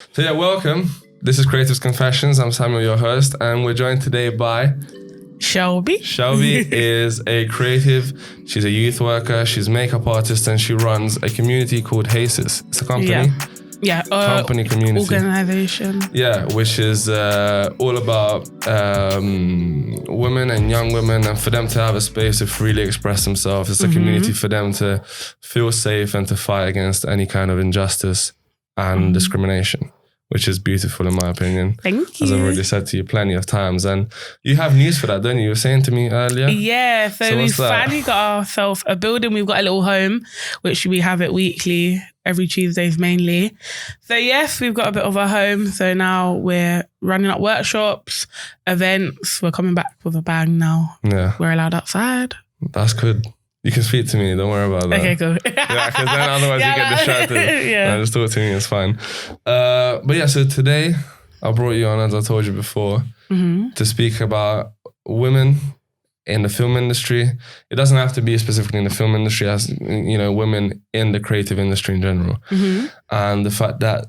So yeah, welcome. This is Creatives Confessions. I'm Samuel, your host, and we're joined today by Shelby. Shelby is a creative. She's a youth worker. She's a makeup artist, and she runs a community called HACES. It's a company. Yeah. Company community. Organization. Yeah, which is all about women and young women, and for them to have a space to freely express themselves. It's a community for them to feel safe and to fight against any kind of injustice and discrimination, which is beautiful in my opinion. Thank you. As I've already said to you plenty of times. And you have news for that, don't you? You were saying to me earlier. Yeah, so we finally got ourselves a building. We've got a little home, which we have it weekly, every Tuesdays mainly. So yes, we've got a bit of a home. So now we're running up workshops, events. We're coming back with a bang now. Yeah. We're allowed outside. That's good. You can speak to me. Don't worry about that. Okay, cool. Yeah, because then otherwise you get distracted. Yeah. No, just talk to me. It's fine. But yeah, so today I brought you on, as I told you before, to speak about women in the film industry. It doesn't have to be specifically in the film industry, as you know, women in the creative industry in general, and the fact that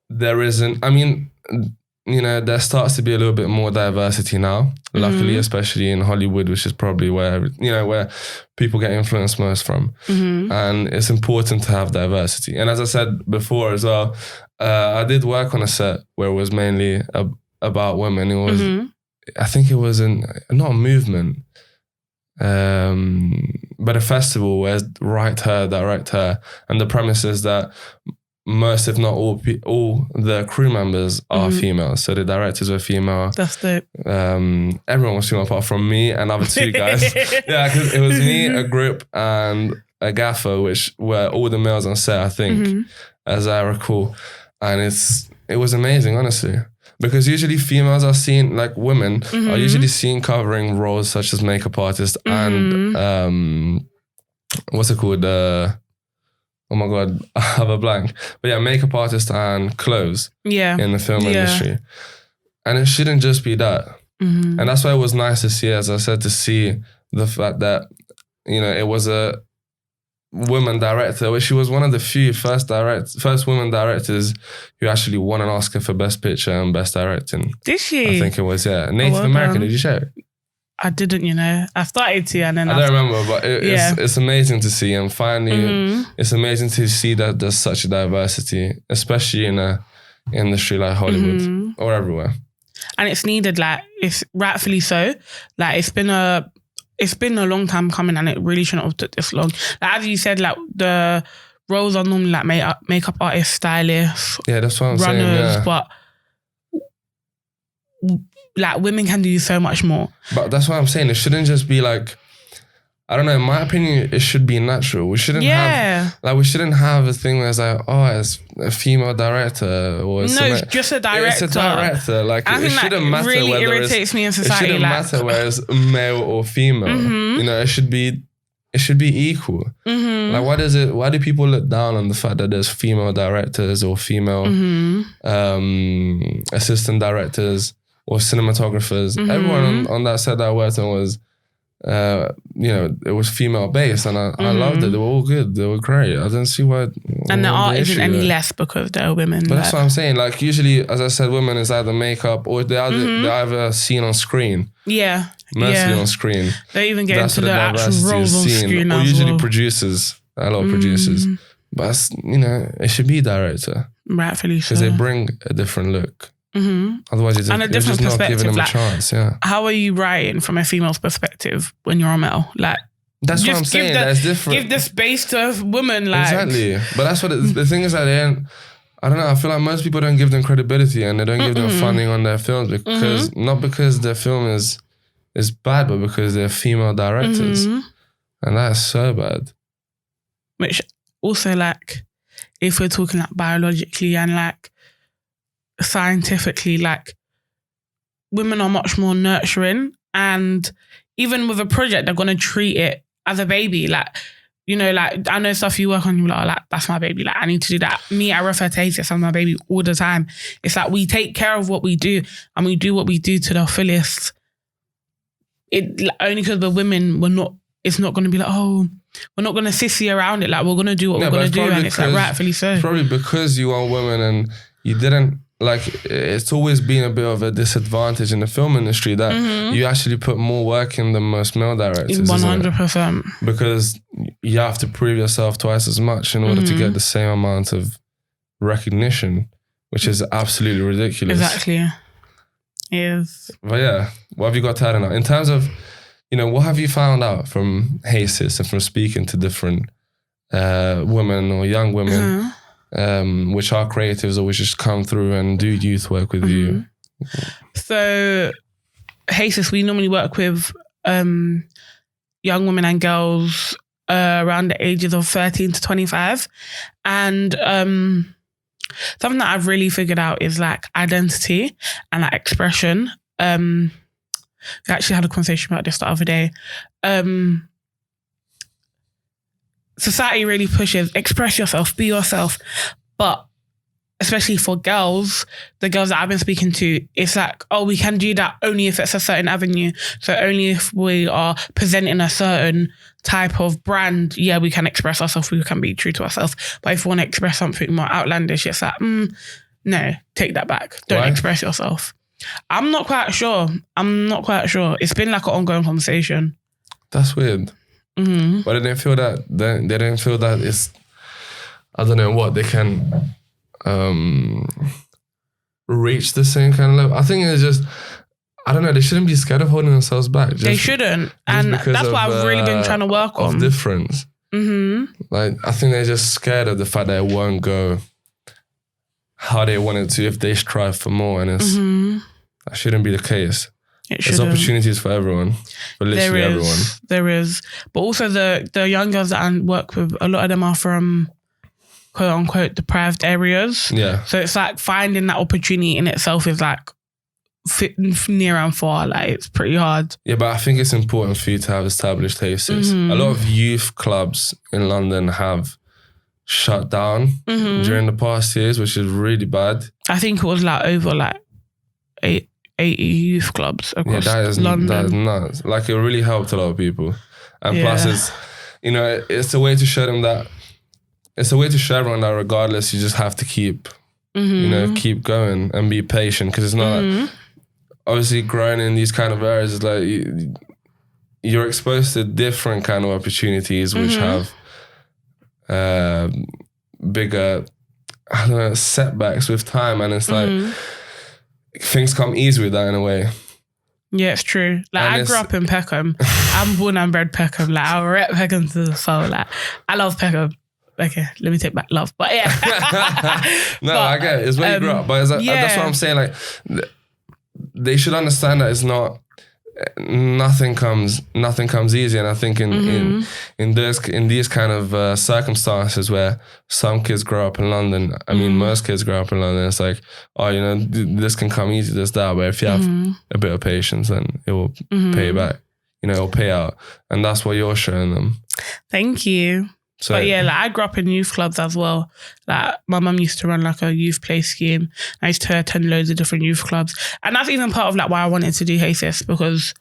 there isn't. I mean, you know, there starts to be a little bit more diversity now, luckily, especially in Hollywood, which is probably where, you know, where people get influenced most from. And it's important to have diversity. And as I said before as well, I did work on a set where it was mainly about women. It was, I think it was not a movement, but a festival where Write Her, Direct Her. And the premise is that most, if not all the crew members are female. So the directors were female. That's dope. Everyone was female apart from me and other two guys. Yeah, because it was me, a group, and a gaffer, which were all the males on set, I think, as I recall. And it was amazing, honestly. Because usually females are seen, like women, are usually seen covering roles such as makeup artist and what's it called? Oh my God, I have a blank. But yeah, makeup artist and clothes in the film industry. And it shouldn't just be that. And that's why it was nice to see, as I said, to see the fact that, you know, it was a woman director, which she was one of the few first women directors who actually won an Oscar for Best Picture and Best Directing. Did she? I think it was, yeah. Native American, did you share it? I didn't, you know. I started to, and then I don't remember, but it's amazing to see. And finally, it's amazing to see that there's such a diversity, especially in a industry like Hollywood or everywhere. And it's needed, like, it's rightfully so. Like, it's been a long time coming, and it really shouldn't have took this long. Like, as you said, like, the roles are normally like makeup artists, stylists, that's what I'm runners, saying. But like, women can do so much more. But that's what I'm saying. It shouldn't just be like, I don't know, in my opinion, it should be natural. We shouldn't have a thing where it's like, oh, it's a female director. Or it's just a director. It's a director. Like, it shouldn't matter really whether irritates me in society. It shouldn't matter whether it's male or female. You know, it should be equal. Like, why do people look down on the fact that there's female directors or female assistant directors or cinematographers? Everyone on that set that I worked on was, you know, it was female based, and I loved it. They were all good. They were great. I didn't see why. And the art isn't any less because they're women. But that's what I'm saying. Like, usually, as I said, women is either makeup or they're either seen on screen. Yeah. Mostly on screen. They even get into the actual roles on screen or as usually well. producers. A lot of producers. But, you know, it should be director. Rightfully so. Because they bring a different look. Otherwise, you're just not giving them a chance. Yeah. How are you writing from a female's perspective when you're a male? Like, that's what I'm saying. That's different. Give the space to a woman. Like, exactly. But that's what the thing is. At the end, I don't know. I feel like most people don't give them credibility and they don't give them funding on their films because not because their film is bad, but because they're female directors, and that's so bad. Which also, like, if we're talking like biologically and like scientifically, like, women are much more nurturing, and even with a project, they're gonna treat it as a baby. Like, you know, like, I know stuff you work on, you're like, that's my baby. Like, I need to do that. Me, I refer to it as my baby all the time. It's like we take care of what we do, and we do what we do to the fullest. It only because we're women, it's not going to be like, oh, we're not going to sissy around it. Like, we're going to do what we're going to do, and it's like rightfully so. It's probably because you are women and you didn't, like, it's always been a bit of a disadvantage in the film industry that you actually put more work in than most male directors. 100%. Because you have to prove yourself twice as much in order to get the same amount of recognition, which is absolutely ridiculous. Exactly. Yes. But yeah, what have you got to add on that? In terms of, what have you found out from HASIS and from speaking to different women or young women, which are creatives or which just come through and do youth work with you? So, HASIS, we normally work with young women and girls around the ages of 13 to 25. And something that I've really figured out is like identity and like expression. We actually had a conversation about this the other day. Society really pushes, express yourself, be yourself. But especially for girls, the girls that I've been speaking to, it's like, oh, we can do that only if it's a certain avenue. So only if we are presenting a certain type of brand, yeah, we can express ourselves, we can be true to ourselves. But if we want to express something more outlandish, it's like, no, take that back. Don't express yourself. I'm not quite sure. It's been like an ongoing conversation. That's weird. But they didn't feel that it's, I don't know what, they can reach the same kind of level. I think it's just, I don't know, they shouldn't be scared of holding themselves back. They shouldn't. And that's what I've really been trying to work on. Of difference. Like, I think they're just scared of the fact that it won't go how they want it to if they strive for more. And it's that shouldn't be the case. There's opportunities for everyone, for literally everyone. There is. But also the young girls that I work with, a lot of them are from quote unquote deprived areas. Yeah. So it's like finding that opportunity in itself is like near and far. Like, it's pretty hard. Yeah, but I think it's important for you to have established HASIS. A lot of youth clubs in London have shut down during the past years, which is really bad. I think it was like over like 80 youth clubs across London. That is nuts. Like, it really helped a lot of people. And plus it's, it's a way to show them that, it's a way to show everyone that regardless, you just have to keep, keep going and be patient. Because it's not like, obviously growing in these kind of areas is like, you're exposed to different kind of opportunities which have bigger, I don't know, setbacks with time. And it's like, things come easy with that in a way. Yeah, it's true. Like, I grew up in Peckham. I'm born and bred Peckham. Like, I rep Peckham to the soul. Like, I love Peckham. Okay, let me take back love. But yeah. I get it. It's where you grew up. But it's like, that's what I'm saying. Like, they should understand that it's not, nothing comes easy. And I think in these kind of circumstances where some kids grow up in London, I mean, most kids grow up in London, it's like, oh, this can come easy, this, that. But if you have a bit of patience, then it will pay back. It'll pay out. And that's what you're showing them. Thank you. So, but yeah, like, I grew up in youth clubs as well. Like, my mum used to run like a youth play scheme. I used to attend loads of different youth clubs. And that's even part of like why I wanted to do HASIS, because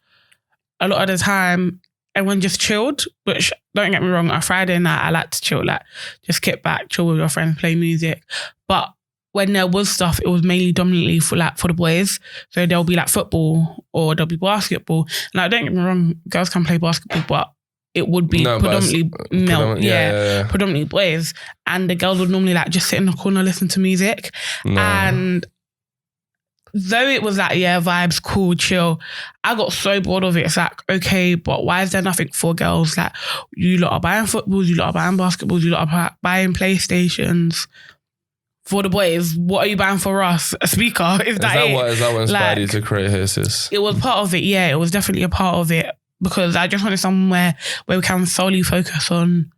a lot of the time everyone just chilled, which, don't get me wrong, on a Friday night I like to chill, like just get back, chill with your friends, play music. But when there was stuff, it was mainly dominantly for the boys. So there'll be like football or there'll be basketball. And like, don't get me wrong, girls can play basketball, but it would be predominantly predominantly boys. And the girls would normally like just sit in the corner, listen to music. And though it was like, vibes, cool, chill, I got so bored of it. It's like, okay, but why is there nothing for girls? Like, you lot are buying footballs, you lot are buying basketballs, you lot are buying PlayStations. For the boys, what are you buying for us? A speaker? Is that what inspired you to create HASIS? It was part of it, yeah. It was definitely a part of it. Because I just wanted somewhere where we can solely focus on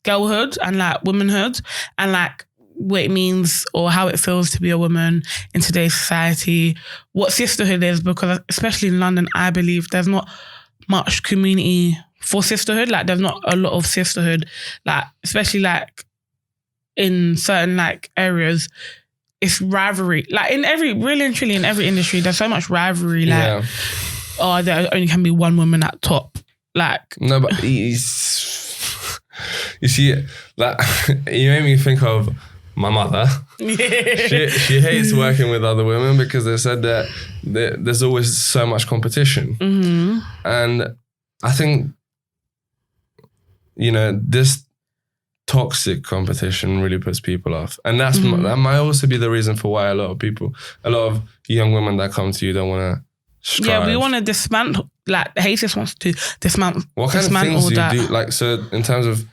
girlhood and like womanhood and like what it means or how it feels to be a woman in today's society, what sisterhood is, because especially in London, I believe there's not much community for sisterhood. Like, there's not a lot of sisterhood, like, especially like in certain like areas, it's rivalry. Like, in every, really and truly in every industry, there's so much rivalry. Like, oh, there only can be one woman at top. Like, no, but you see, like, you made me think of my mother, she hates working with other women because they said that there's always so much competition. Mm-hmm. And I think, this toxic competition really puts people off. And that might also be the reason for why a lot of young women that come to you don't want to strive. Yeah, we want to dismantle, like Hasis wants to dismantle. What kind of things do you do? Like, so in terms of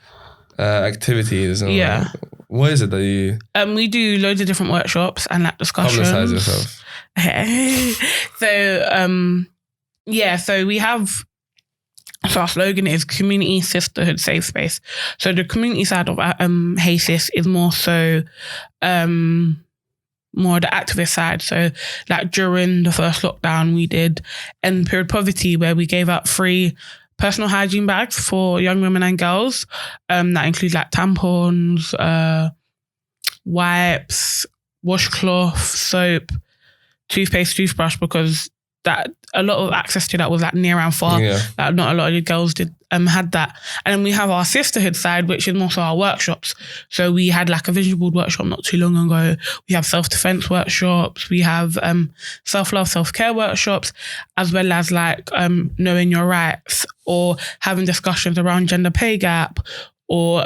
activities and what is it that you... we do loads of different workshops and like discussions. Publicize yourself. So we have... So our slogan is community, sisterhood, safe space. So the community side of HASIS is more so more the activist side. So like during the first lockdown, we did End Period Poverty, where we gave out free personal hygiene bags for young women and girls. That include like tampons, wipes, washcloth, soap, toothpaste, toothbrush, because that a lot of access to that was like near and far. Like not a lot of the girls had that. And then we have our sisterhood side, which is more so our workshops. So we had like a vision board workshop not too long ago. We have self-defense workshops. We have self-love, self-care workshops, as well as like knowing your rights or having discussions around gender pay gap or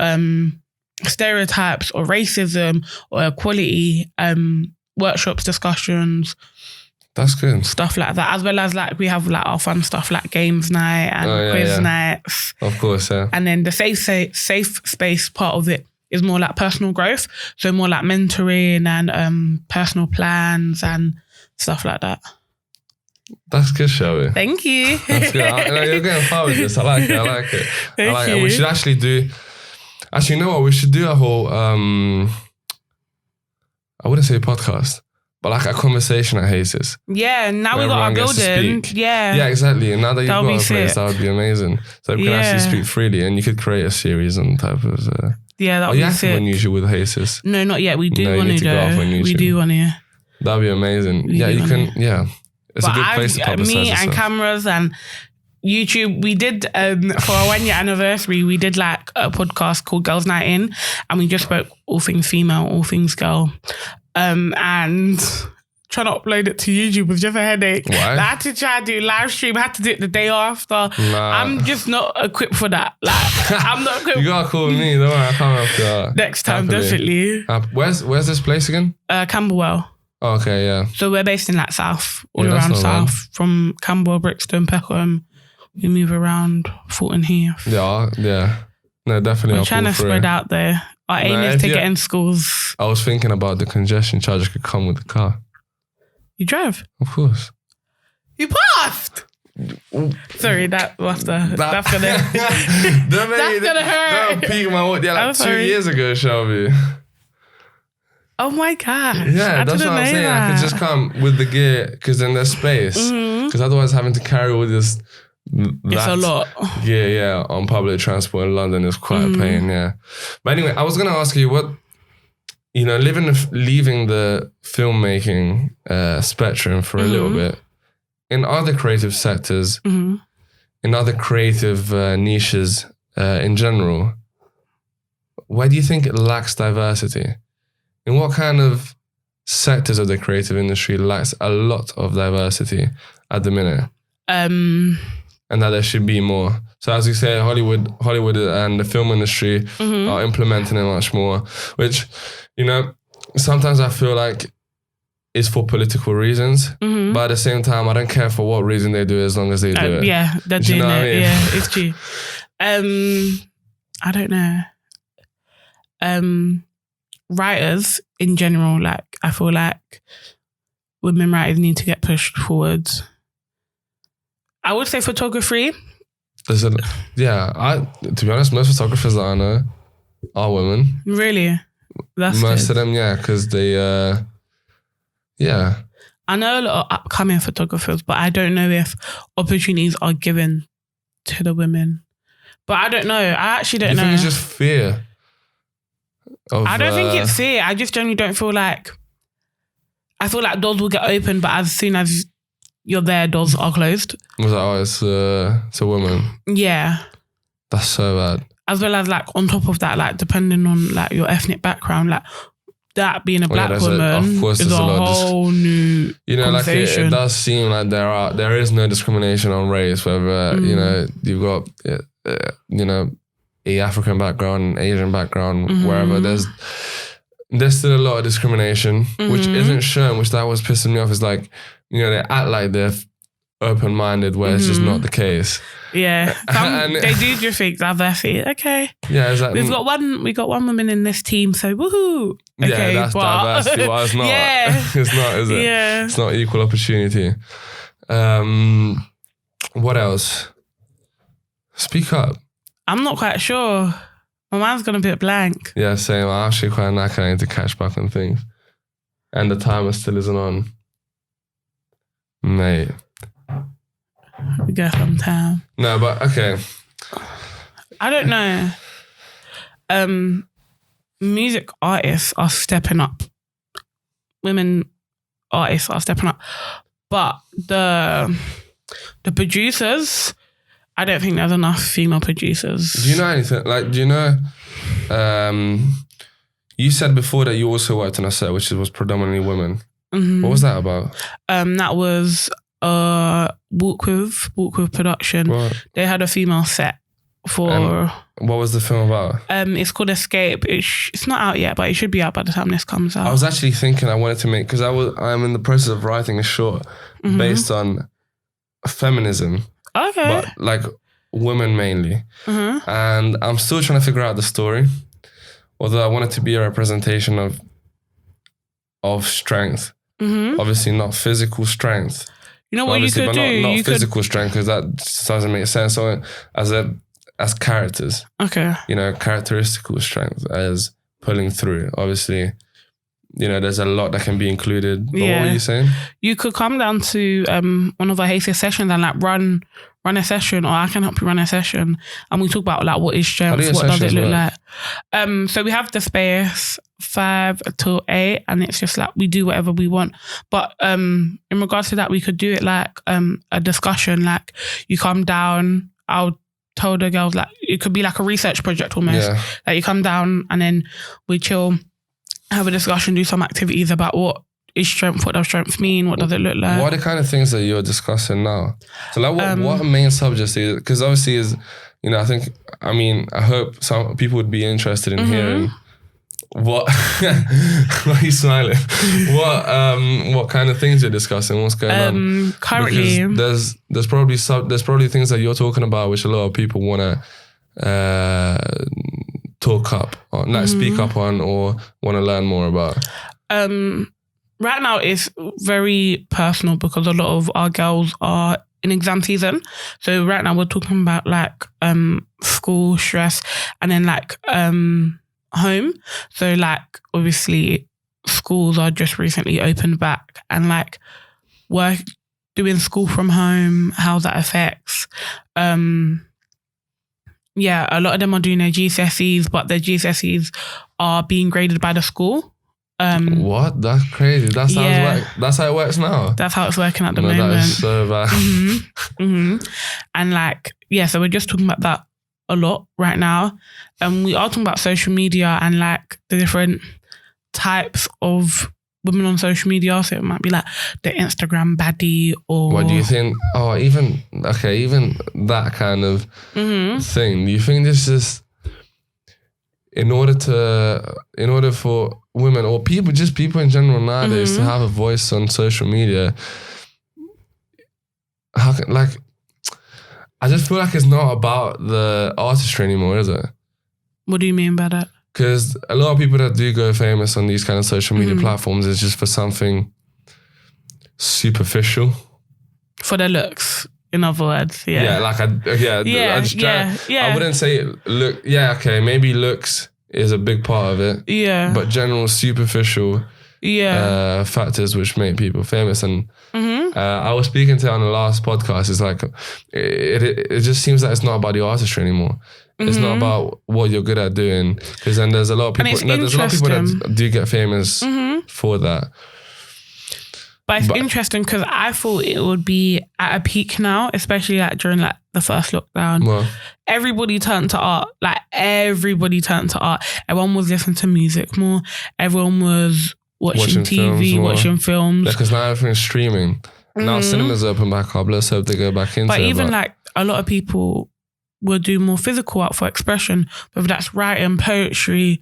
stereotypes or racism or equality, workshops, discussions. That's good. Stuff like that, as well as like we have like our fun stuff like games night and quiz nights. Of course, yeah. And then the safe space part of it is more like personal growth. So more like mentoring and personal plans and stuff like that. That's good, Shelby. Thank you. That's good. You're getting far with this. I like it. Thank you. We should actually do... Actually, you know what? We should do a whole... I wouldn't say a podcast, but like a conversation at Hasis. Yeah, now we got our building. Yeah, exactly. And now that you've got a place, that would be amazing. So we can actually speak freely, and you could create a series on type of... that would be sick. Are you active on YouTube with Hasis? No, not yet. We do want to though. We do want to. That'd be amazing. You can. Yeah, it's a good place to publicize me yourself. And cameras and YouTube. We did for our 1 year anniversary. We did like a podcast called Girls Night In, and we just spoke all things female, all things girl. And trying to upload it to YouTube was just a headache. Why? I had to try to do live stream. I had to do it the day after. Nah. I'm just not equipped for that. Like, I'm not equipped. You gotta call me. Don't worry, I can't help that. Next time, definitely. Where's this place again? Camberwell. Oh, okay, yeah. So we're based in like South, all around South. Bad. From Camberwell, Brixton, Peckham. We move around Fulton Heath. Yeah. No, definitely. We're trying to spread out there. Our aim is to get in schools. I was thinking about the congestion charge could come with the car. You drive? Of course. You passed? Sorry, that's gonna that's gonna hurt. Don't peak my what? Yeah, like 2 years ago, Shelby. Oh my gosh. Yeah, that's what I'm saying. I could just come with the gear because then there's space. Because otherwise having to carry all this... It's a lot. Yeah, on public transport in London is quite a pain, yeah. But anyway, I was going to ask you what, leaving the filmmaking spectrum for a little bit, in other creative sectors, in other creative niches in general, why do you think it lacks diversity? In what kind of sectors of the creative industry lacks a lot of diversity at the minute? And that there should be more. So as you say, Hollywood and the film industry are implementing it much more, which, sometimes I feel like it's for political reasons, but at the same time, I don't care for what reason they do it as long as they do it. Yeah, they're doing it. I mean? Yeah, it's true. I don't know. Writers in general, like, I feel like women writers need to get pushed forwards. I would say photography. To be honest, most photographers that I know are women. Really? That's most good. of them, yeah, because they, I know a lot of upcoming photographers, but I don't know if opportunities are given to the women. But I don't know. I actually don't know. I think it's just fear. I don't think it's fear. I just generally don't feel like... I feel like doors will get open, but as soon as you're there, doors are closed. Was that, it's a woman? Yeah. That's so bad. As well as like on top of that, like depending on like your ethnic background, like that being a black there's woman of course is there's a a lot of whole new like it conversation. does seem like there is no discrimination on race, whether you've got a African background, Asian background, wherever there's still a lot of discrimination, which isn't shown, which that was pissing me off. Is like, they act like they're open-minded, where it's just not the case. Yeah, they do just think diversity. Okay, yeah, exactly. We got one woman in this team, so woohoo. Okay, yeah, that's diversity. Well, it's not. Yeah. It's not, is it? Yeah, it's not equal opportunity. What else? Speak up. I'm not quite sure. My mind's gone a bit blank. Yeah, same. I'm actually quite knackered. I need to catch back on things. And the timer still isn't on. Mate. We got some time. No, but okay. I don't know. Music artists are stepping up. Women artists are stepping up. But the producers... I don't think there's enough female producers. Do you know anything? Like, do you know... you said before that you also worked on a set which was predominantly women. Mm-hmm. What was that about? That was Walk With production. Right. They had a female set for... And what was the film about? It's called Escape. It's not out yet, but it should be out by the time this comes out. I was actually thinking I wanted to make... Because I'm in the process of writing a short based on feminism. Okay. But like women mainly. Mm-hmm. And I'm still trying to figure out the story. Although I want it to be a representation of strength. Mm-hmm. Obviously not physical strength. You know what you could do? Not physical strength, because that doesn't make sense. So as characters. Okay. Characteristical strength as pulling through. Obviously, there's a lot that can be included. But what were you saying? You could come down to one of our HCS sessions and like run a session, or I can help you run a session, and we talk about like what is strength, what does it look like. So we have the space 5 till 8, and it's just like we do whatever we want. But in regards to that, we could do it like a discussion. Like you come down, I'll tell the girls, like it could be like a research project almost. Yeah. Like you come down and then we chill, have a discussion, do some activities about what is strength, what does strength mean, what does it look like. What are the kind of things that you're discussing now? So like what main subjects is, because obviously is, I hope some people would be interested in hearing what, why are you smiling? What kind of things you're discussing, what's going on? Currently. Because there's probably things that you're talking about which a lot of people want to talk up on, like speak up on, or want to learn more about. Right now it's very personal because a lot of our girls are in exam season. So right now we're talking about like school stress, and then like home. So like obviously schools are just recently opened back, and like work doing school from home, how that affects. Yeah, a lot of them are doing their GCSEs, but their GCSEs are being graded by the school. What? That's crazy. That's how it works now. That's how it's working at the moment. That is so bad. And like, so we're just talking about that a lot right now. We are talking about social media and like the different types of women on social media. So it might be like the Instagram baddie, or... What do you think? Oh, even that kind of thing. Do you think this is... In order for women or people in general nowadays to have a voice on social media, I just feel like it's not about the artistry anymore, is it? What do you mean by that? Because a lot of people that do go famous on these kind of social media platforms is just for something superficial. For their looks. In other words, I wouldn't say look. Yeah, okay, maybe looks is a big part of it. Yeah, but general superficial factors which make people famous. And I was speaking to on the last podcast. It's like it just seems like it's not about the artistry anymore. It's not about what you're good at doing. Because then there's a lot of people. There's a lot of people that do get famous for that. But it's interesting because I thought it would be at a peak now, especially like during like the first lockdown. Well, everybody turned to art. Like everybody turned to art. Everyone was listening to music more. Everyone was watching TV, watching films. Yeah, because now everything's streaming. Now cinemas open back up. Let's hope they go back into it. But even like a lot of people will do more physical art for expression, whether that's writing, poetry,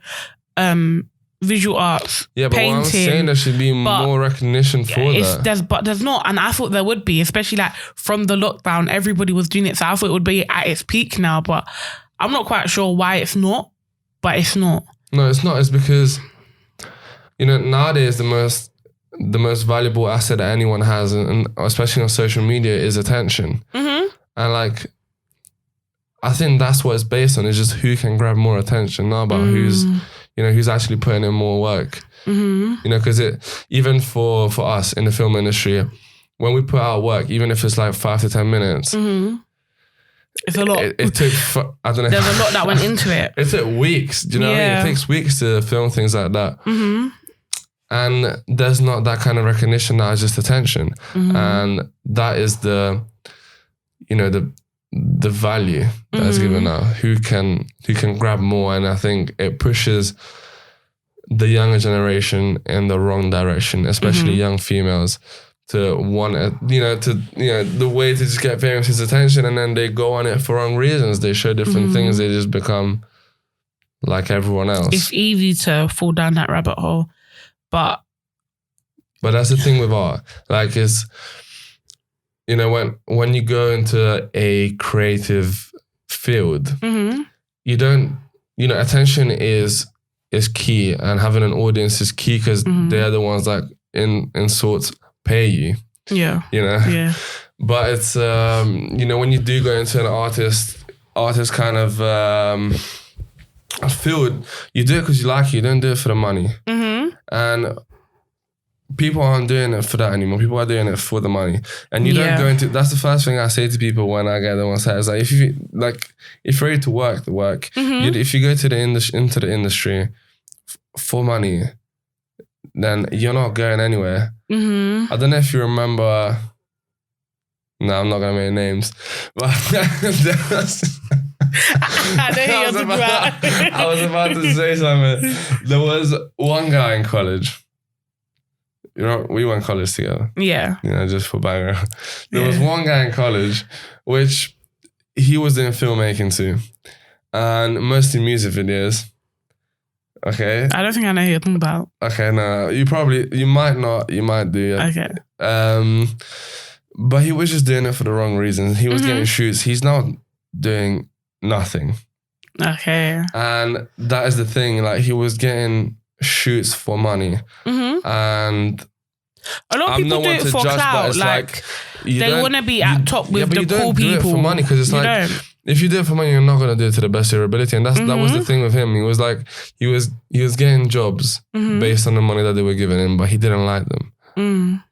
visual arts, yeah, but painting. what I'm saying, there should be more recognition for that. There's not, and I thought there would be, especially like from the lockdown, everybody was doing it. So I thought it would be at its peak now, but I'm not quite sure why it's not. But it's not. No, it's not. It's because, nowadays the most valuable asset that anyone has, and especially on social media, is attention. Mm-hmm. And like, I think that's what it's based on. Is just who can grab more attention, not about who's actually putting in more work. Mm-hmm. Because even for us in the film industry, when we put out work, even if it's like 5 to 10 minutes, it's a lot. It took, I don't know. There's a lot that went into it. It took weeks. Do you know what I mean? It takes weeks to film things like that. Mm-hmm. And there's not that kind of recognition now, it's just attention. Mm-hmm. And that is the value that's given out. Who can grab more? And I think it pushes the younger generation in the wrong direction, especially young females, to want the way to just get parents' attention, and then they go on it for wrong reasons. They show different things. They just become like everyone else. It's easy to fall down that rabbit hole, but that's the thing with art. Like, it's when you go into a creative field, you don't, attention is key, and having an audience is key, because they're the ones that in sorts pay you. Yeah. Yeah. But it's when you do go into an artist kind of field, you do it because you like it. You don't do it for the money. And people aren't doing it for that anymore. People are doing it for the money. And you don't go into... That's the first thing I say to people when I get them on set. Is like, if you're ready to work the work, if you go to into the industry for money, then you're not going anywhere. I don't know if you remember... No, I'm not going to make names. But I was about to say something. There was one guy in college. We went to college together. Yeah. Just for background. There was one guy in college, which he was doing filmmaking too. And mostly music videos. Okay. I don't think I know who you're talking about. Okay, no. You might not. You might do. Okay. But he was just doing it for the wrong reasons. He was getting shoots. He's now doing nothing. Okay. And that is the thing. Like, he was getting shoots for money. And a lot of people do it for clout. Like, they want to be at top with the cool people. But you don't do it for money, because it's like, if you do it for money, you're not going to do it to the best of your ability. And that was the thing with him. He was like, he was getting jobs based on the money that they were giving him, but he didn't like them.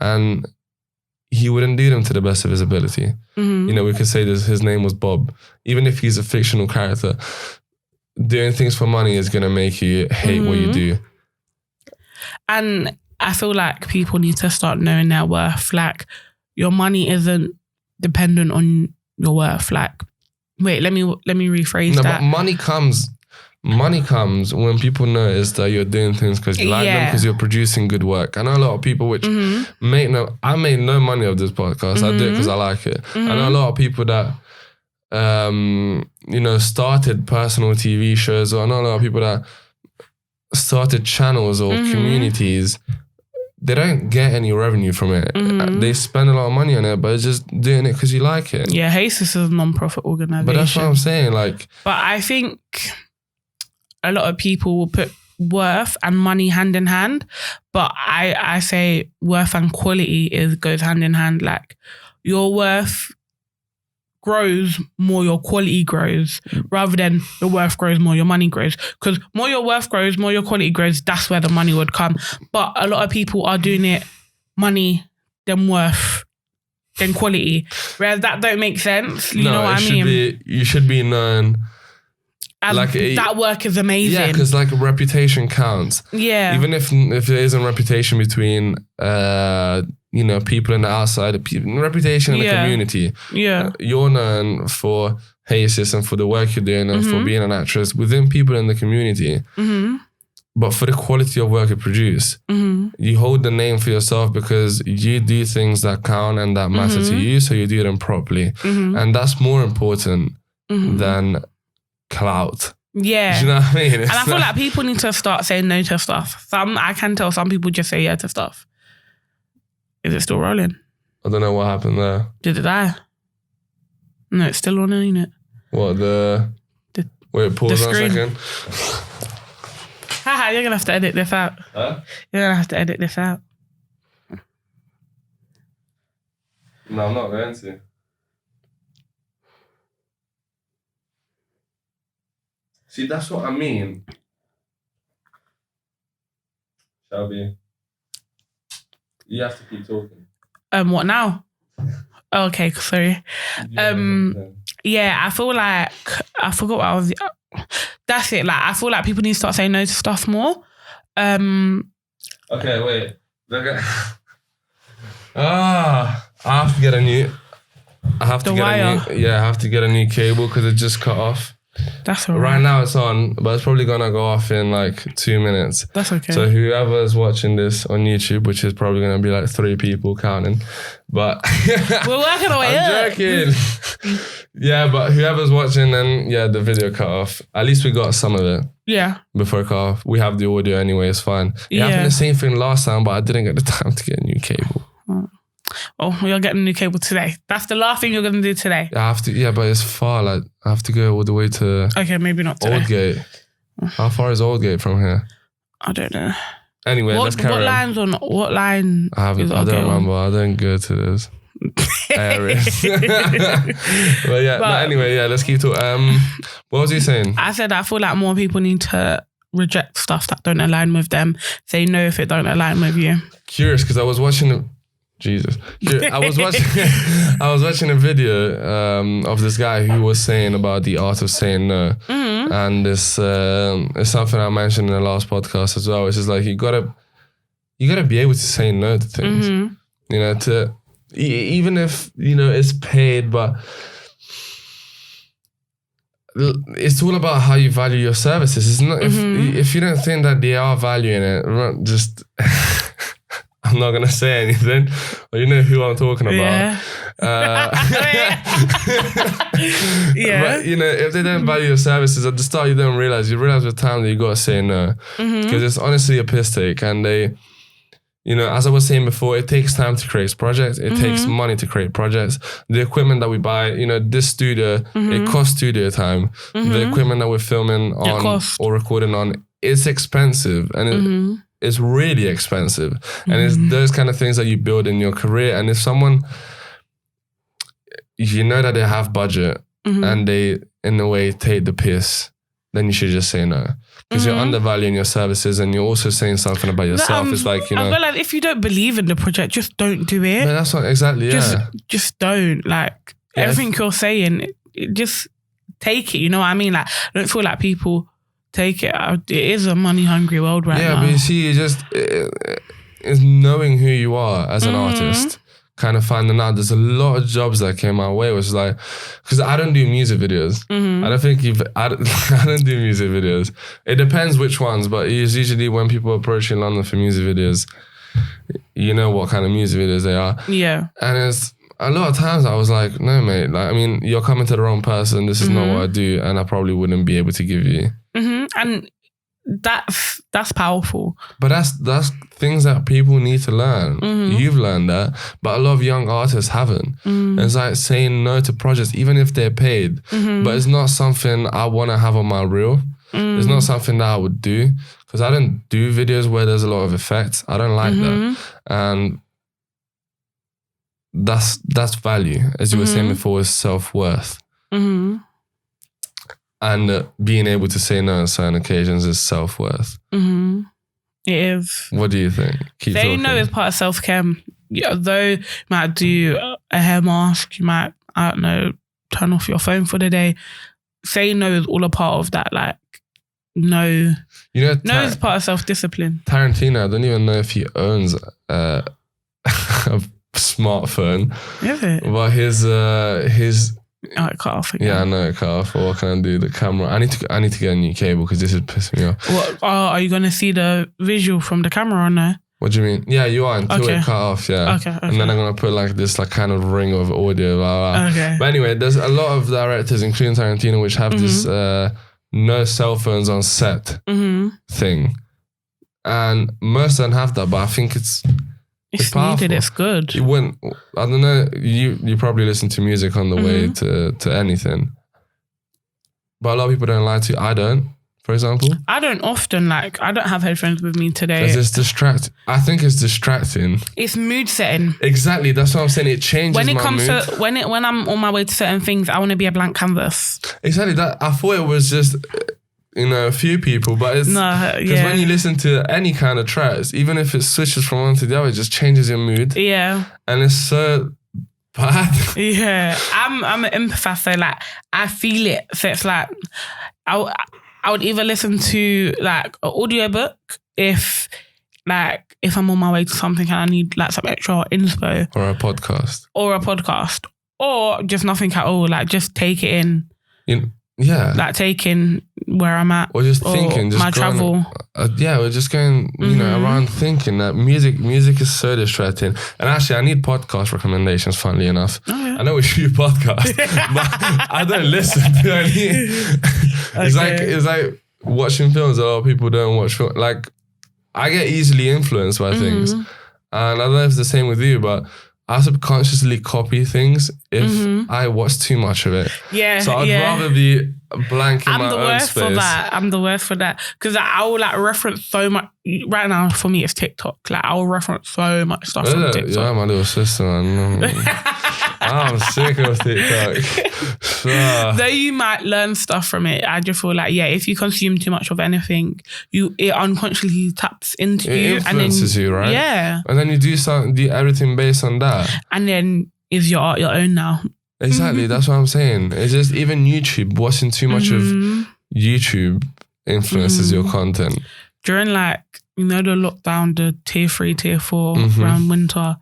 And he wouldn't do them to the best of his ability. We could say that his name was Bob. Even if he's a fictional character, doing things for money is going to make you hate what you do. And I feel like people need to start knowing their worth. Like, your money isn't dependent on your worth. Like, wait, let me rephrase that. But money comes when people notice that you're doing things because you like them, because you're producing good work. I know a lot of people which I made no money of this podcast. I do it because I like it. I know a lot of people that started personal TV shows, or I know a lot of people that started channels or communities. They don't get any revenue from it. They spend a lot of money on it, but it's just doing it because you like it. Yeah, HASIS is a non-profit organisation. But that's what I'm saying. Like, but I think a lot of people will put worth and money hand in hand. But I say worth and quality goes hand in hand. Like, your worth grows more your quality grows, rather than your worth grows more your money grows. Because more your worth grows, more your quality grows, that's where the money would come. But a lot of people are doing it money, then worth, then quality. Whereas that don't make sense. You know what I mean? You should be known as like that work is amazing. Yeah, because like reputation counts. Yeah. Even if there isn't reputation between people in the outside, reputation in the community. Yeah. You're known for Hey Sis and for the work you're doing and for being an actress within people in the community. But for the quality of work you produce, you hold the name for yourself because you do things that count and that matter to you, so you do them properly. And that's more important than clout. Yeah. Do you know what I mean? And I feel like people need to start saying no to stuff. I can tell some people just say yeah to stuff. Is it still rolling? I don't know what happened there. Did it die? No, it's still on, ain't it? What, wait, pause the 1 second. Haha, you're going to have to edit this out. Huh? You're going to have to edit this out. No, I'm not going to. See, that's what I mean. Shelby, you have to keep talking. What now? Okay, sorry. Yeah, I feel like I forgot what I was. That's it. Like, I feel like people need to start saying no to stuff more. Okay, wait. I have to get a new. I have to get a new cable because it just cut off. That's all right. Right now it's on, but it's probably gonna go off in like 2 minutes. That's okay. So whoever's watching this on YouTube, which is probably gonna be like 3 people counting, but we're working our way I'm joking. Yeah, but whoever's watching, then the video cut off. At least we got some of it. Yeah. Before it cut off, we have the audio anyway. It's fine. It happened the same thing last time, but I didn't get the time to get a new cable. Oh, you're getting a new cable today. That's the last thing you're going to do today. I have to. Yeah, but it's far. Like I have to go all the way to. Okay, maybe not today. Oldgate. How far is Oldgate from here? I don't know. Anyway, let's carry on. What line? I don't remember. I don't go to this areas. Anyway, let's keep talking. What was he saying? I said I feel like more people need to reject stuff that don't align with them. Say no if it don't align with you. Curious, because I was watching. Jesus. I was watching a video of this guy who was saying about the art of saying no. And this is something I mentioned in the last podcast as well. It's just like you gotta be able to say no to things. You know, to even if, it's paid, but it's all about how you value your services. It's not if you don't think that they are valuing it, just I'm not gonna say anything, but you know who I'm talking about. Yeah. But if they don't value your services at the start, you don't realize. You realize with time that you gotta say no, because it's honestly a piss take. And they, as I was saying before, it takes time to create projects. It takes money to create projects. The equipment that we buy, this studio, it costs studio time. The equipment that we're filming on or recording on, it's expensive, and it's really expensive. And it's those kind of things that you build in your career. And if someone, that they have budget and they, in a way, take the piss, then you should just say no. Because you're undervaluing your services and you're also saying something about yourself. It's like, I feel like if you don't believe in the project, just don't do it. No, that's not exactly, Just don't. Like, everything you're saying, just take it. You know what I mean? Like, I don't feel like people take it. It is a money-hungry world right now. Yeah, but you see, it's knowing who you are as an artist. Kind of finding out. There's a lot of jobs that came my way, which is like, because I don't do music videos. I don't think I don't do music videos. It depends which ones, but it's usually when people approach in London for music videos, you know what kind of music videos they are. Yeah. And it's a lot of times I was like, no, mate. Like, I mean, you're coming to the wrong person. This is not what I do, and I probably wouldn't be able to give you. And that's powerful. But that's things that people need to learn. You've learned that, but a lot of young artists haven't. It's like saying no to projects, even if they're paid. But it's not something I want to have on my reel. It's not something that I would do, because I don't do videos where there's a lot of effects. I don't like that. And that's value, as you were saying before, is self-worth. And being able to say no on certain occasions is self-worth. It is. What do you think? Keep saying no is part of self-care. Though you might do a hair mask, you might, I don't know, turn off your phone for the day. Saying no is all a part of that. Like, no. No is part of self-discipline. Tarantino, I don't even know if he owns a smartphone. Is it? But his Oh, it cut off again. yeah, I know it cut off. What can I do? The camera. I need to get a new cable because this is pissing me off. What? Oh, are you gonna see the visual from the camera on there? What do you mean? Yeah, you are until Okay. it cut off. Yeah. Okay. And then I'm gonna put like this like kind of ring of audio. Blah, blah. Okay. But anyway, there's a lot of directors, including Tarantino, which have this no cell phones on set thing, and most of them have that. But I think it's needed. It's good. You wouldn't. I don't know. You probably listen to music on the way to anything, but a lot of people don't like to. I don't. For example, I don't often I don't have headphones with me today. Because it's distract. I think it's distracting. It's mood setting. Exactly. That's what I'm saying. It changes when it my comes mood. to when I'm on my way to certain things, I want to be a blank canvas. Exactly. That I thought it was just a few people, but it's because when you listen to any kind of tracks, even if it switches from one to the other, it just changes your mood. Yeah. And it's so bad. Yeah. I'm an empath, so like I feel it. So it's like I would either listen to like an audiobook if I'm on my way to something and I need like some extra inspo. Or a podcast. Or just nothing at all. Like just take it in. Yeah. Like taking where I'm at. Or just thinking. Just my travel. We're just going, around thinking that music is so distracting. And actually, I need podcast recommendations, funnily enough. Oh, yeah. I know we shoot podcasts, but I don't listen to any. It's like watching films. A lot of people don't watch films. Like, I get easily influenced by things. And I don't know if it's the same with you, but I subconsciously copy things if I watch too much of it. Yeah. So I'd rather be blank in my own space. I'm the worst for that. Because I will like reference so much. Right now, for me, it's TikTok. Like I will reference so much stuff from TikTok. Yeah, my little sister, man. I'm sick of TikTok. Though you might learn stuff from it, I just feel like, if you consume too much of anything, it unconsciously taps into you. It influences you, right? Yeah. And then you do everything based on that. And then is your art your own now? Exactly, that's what I'm saying. It's just even YouTube, watching too much of YouTube influences your content. During the lockdown, the tier 3, tier 4 around winter,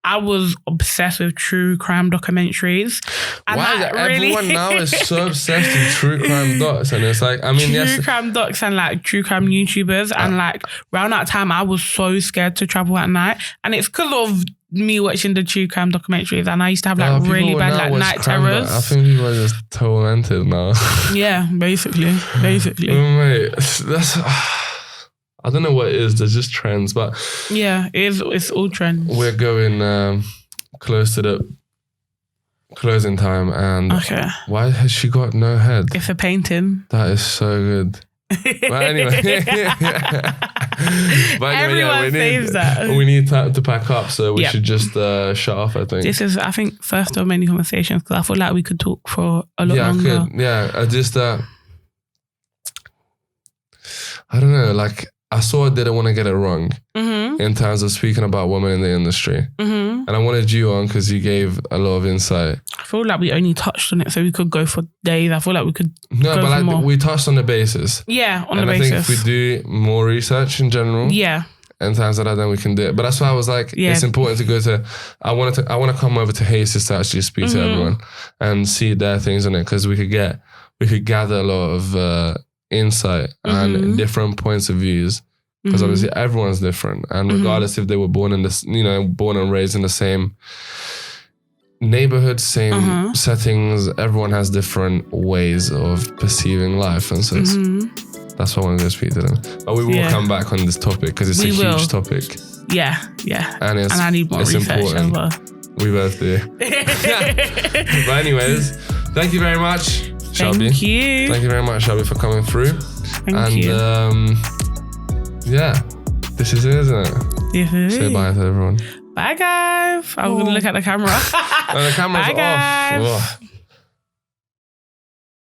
I was obsessed with true crime documentaries. And why is everyone now is so obsessed with true crime docs? And it's like, true crime docs and like true crime YouTubers. And like around that time, I was so scared to travel at night. And it's because of me watching the true crime documentaries. And I used to have like really bad like night terrors. I think people are just tormented now. Yeah, basically. Mate, that's... I don't know what it is. There's just trends, but yeah, it's all trends. We're going close to the closing time, and why has she got no head? It's a painting. That is so good. But anyway, everyone says that. We need time to pack up, so we should just shut off. I think this is, first of many conversations because I feel like we could talk for a lot longer. I just I don't know, like. I sort of didn't want to get it wrong in terms of speaking about women in the industry. And I wanted you on because you gave a lot of insight. I feel like we only touched on it, so we could go for days. I feel like we could we touched on the basis. Yeah, on the And basis. I think if we do more research in general, in terms of that, then we can do it. But that's why I was like, it's important to go to... I want to come over to Haces to actually speak to everyone and see their things on it, because we could gather a lot of... insight and different points of views, because obviously everyone's different, and regardless if they were born and raised in the same neighborhood, same settings, everyone has different ways of perceiving life, and so that's why I want to go speak to them. But we will come back on this topic because it's huge topic. Yeah, and I need more research important. as well. We both do. But anyways, thank you very much, Shelby. Thank you. Thank you very much, Shelby, for coming through. Thank you. This is it, isn't it? This is Say bye to everyone. Bye, guys. I was going to look at the camera. The camera's bye, off. guys. Ugh.